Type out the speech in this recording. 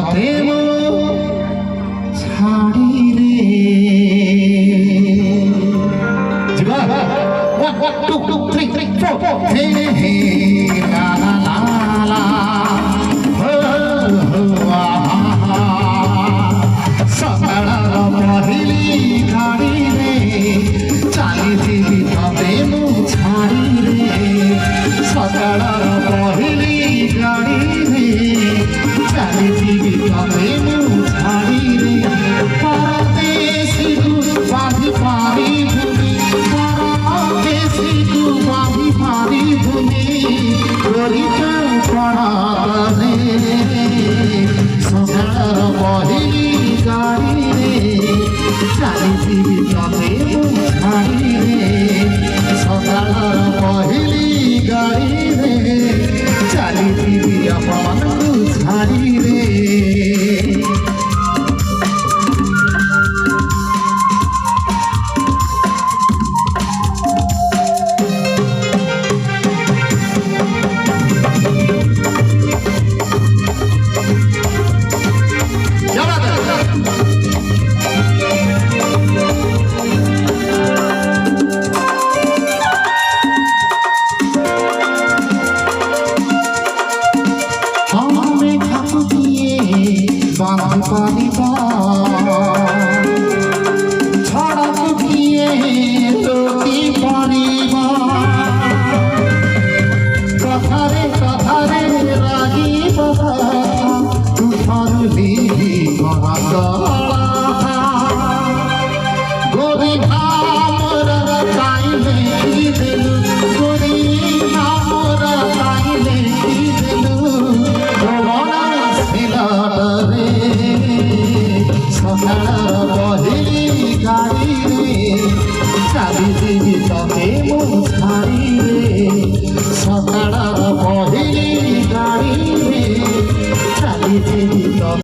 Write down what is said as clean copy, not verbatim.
প্রেম ছাড়ি রে জীবা 1 2 3 4 হে হে লা লা লা হো হো আহা সকালর পহিলি ধাড়ি রে চালিছিবি তবে মু ছাড়ি রে সকালর পহিলি গাড়ি রে চালিছিবি তবে মু ছাড়ি রে পরদেশীকু বাঁধি পারি ভূমি পরদেশীকু বাঁধি পারি ভূমি করিত পড়ারে সকালর পহিলি গাড়ি রে চালিছিবি তবে মু ছাড়ি রে সকালর পহিলি গাড়ি রে চালিছিবি ଆପଣଙ୍କୁ ଛାଡ଼ି ରେ পারিবা ছড়াবো কিয়ে লোকি পারিবা কথারে কথারে রাগিবা তুষার লিহি গড়া